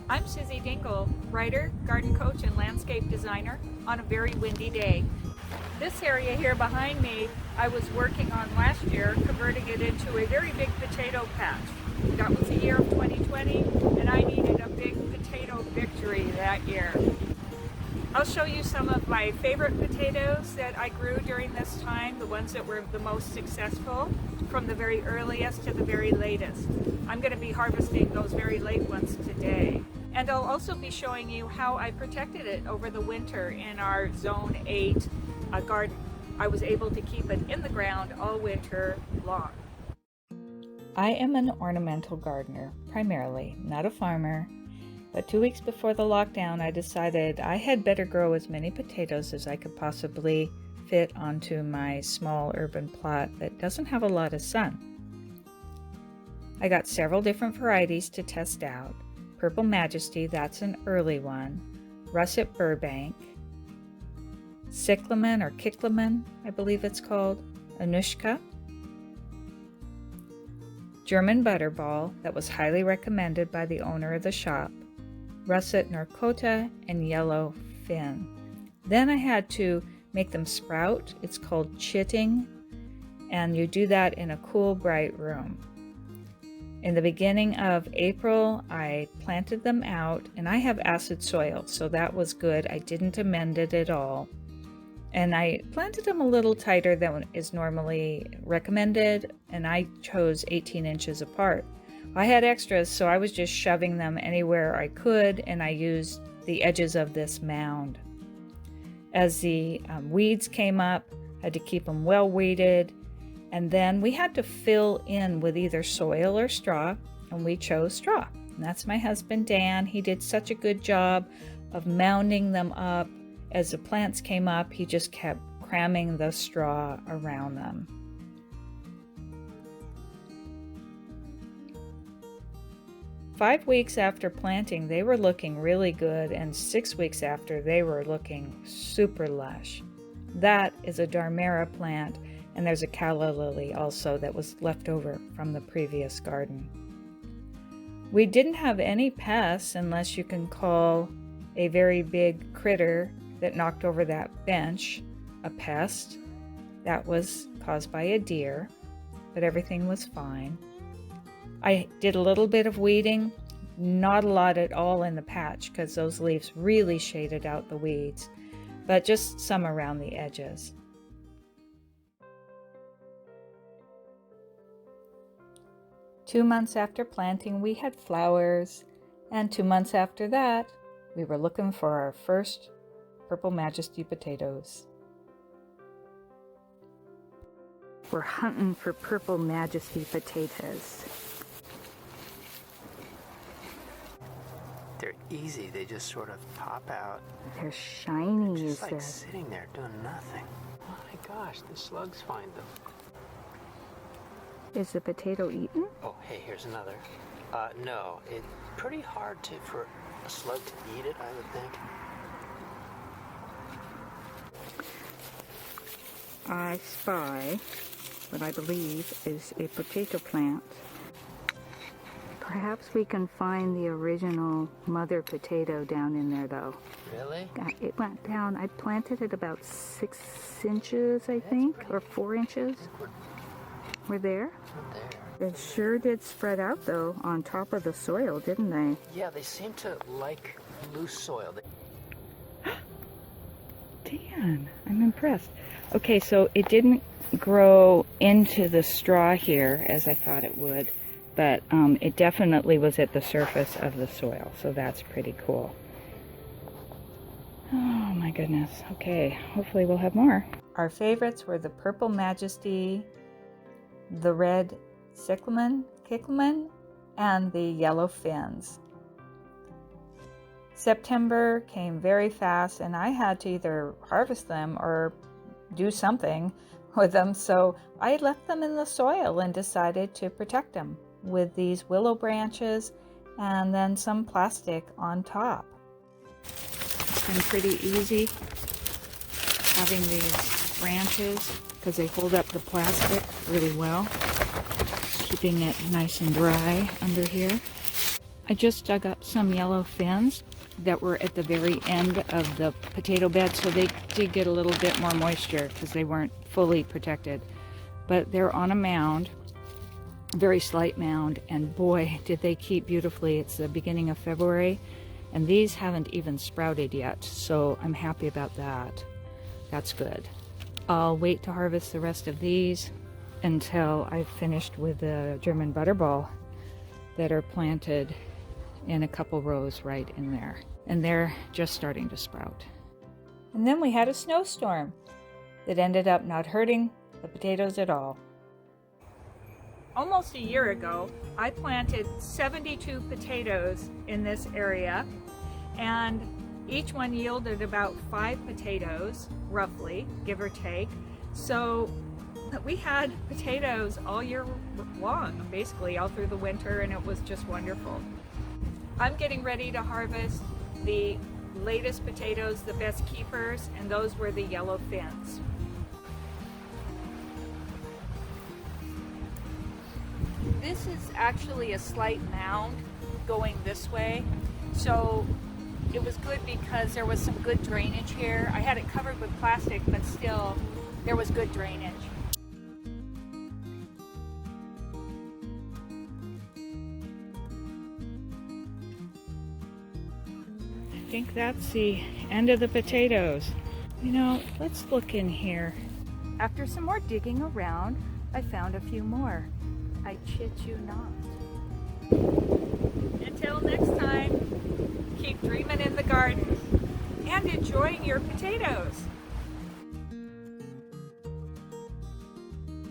I'm Susie Dingle, writer, garden coach, and landscape designer on a very windy day. This area here behind me, I was working on last year, converting it into a very big potato patch. That was the year of 2020, and I needed a big potato victory that year. I'll show you some of my favorite potatoes that I grew during this time, the ones that were the most successful, from the very earliest to the very latest. I'm going to be harvesting those very late ones today. And I'll also be showing you how I protected it over the winter in our Zone 8 garden. I was able to keep it in the ground all winter long. I am an ornamental gardener, primarily, not a farmer. But 2 weeks before the lockdown, I decided I had better grow as many potatoes as I could possibly fit onto my small urban plot that doesn't have a lot of sun. I got several different varieties to test out. Purple Majesty, that's an early one. Russet Burbank. Ciklamen or Kiklamen, I believe it's called. Anushka. German Butterball, that was highly recommended by the owner of the shop. Russet Norcota, and Yellow Fin. Then I had to make them sprout. It's called chitting, and you do that in a cool, bright room. In the beginning of April, I planted them out, and I have acid soil, so that was good. I didn't amend it at all. And I planted them a little tighter than is normally recommended, and I chose 18 inches apart. I had extras, so I was just shoving them anywhere I could, and I used the edges of this mound. As the weeds came up, I had to keep them well weeded, and then we had to fill in with either soil or straw, and we chose straw. And that's my husband, Dan. He did such a good job of mounding them up. As the plants came up, he just kept cramming the straw around them. Five weeks after planting, they were looking really good, and 6 weeks after, they were looking super lush. That is a Darmera plant, and there's a calla lily also that was left over from the previous garden. We didn't have any pests, unless you can call a very big critter that knocked over that bench a pest. That was caused by a deer, but everything was fine. I did a little bit of weeding, not a lot at all in the patch because those leaves really shaded out the weeds, but just some around the edges. Two months after planting, we had flowers, and 2 months after that, we were looking for our first Purple Majesty potatoes. We're hunting for Purple Majesty potatoes. They're easy, they just sort of pop out. They're shiny, Just like sitting there doing nothing. Oh my gosh, the slugs find them. Is the potato eaten? Oh, hey, here's another. No, it's pretty hard for a slug to eat it, I would think. I spy what I believe is a potato plant. Perhaps we can find the original mother potato down in there, though. Really? It went down. I planted it about 6 inches, I think, or 4 inches. We're there? There. They sure did spread out, though, on top of the soil, didn't they? Yeah, they seem to like loose soil. Dan, I'm impressed. Okay, so it didn't grow into the straw here as I thought it would, but it definitely was at the surface of the soil, so that's pretty cool. Oh my goodness. Okay, hopefully we'll have more. Our favorites were the Purple Majesty, the red ciklamen, and the yellow fins. September came very fast, and I had to either harvest them or do something with them, so I left them in the soil and decided to protect them with these willow branches and then some plastic on top. It's been pretty easy having these branches because they hold up the plastic really well, keeping it nice and dry under here. I just dug up some yellow fins that were at the very end of the potato bed, so they did get a little bit more moisture because they weren't fully protected. But they're on a mound, a very slight mound, and boy, did they keep beautifully. It's the beginning of February, and these haven't even sprouted yet, so I'm happy about that. That's good. I'll wait to harvest the rest of these until I've finished with the German butterball that are planted in a couple rows right in there. And they're just starting to sprout. And then we had a snowstorm that ended up not hurting the potatoes at all. Almost a year ago, I planted 72 potatoes in this area, and each one yielded about 5 potatoes, roughly, give or take. So we had potatoes all year long, basically all through the winter, and it was just wonderful. I'm getting ready to harvest the latest potatoes, the best keepers, and those were the yellow fins. This is actually a slight mound going this way, so it was good because there was some good drainage here. I had it covered with plastic, but still there was good drainage. I think that's the end of the potatoes. You know, let's look in here. After some more digging around, I found a few more. I chit you not. Until next time, keep dreaming in the garden and enjoying your potatoes.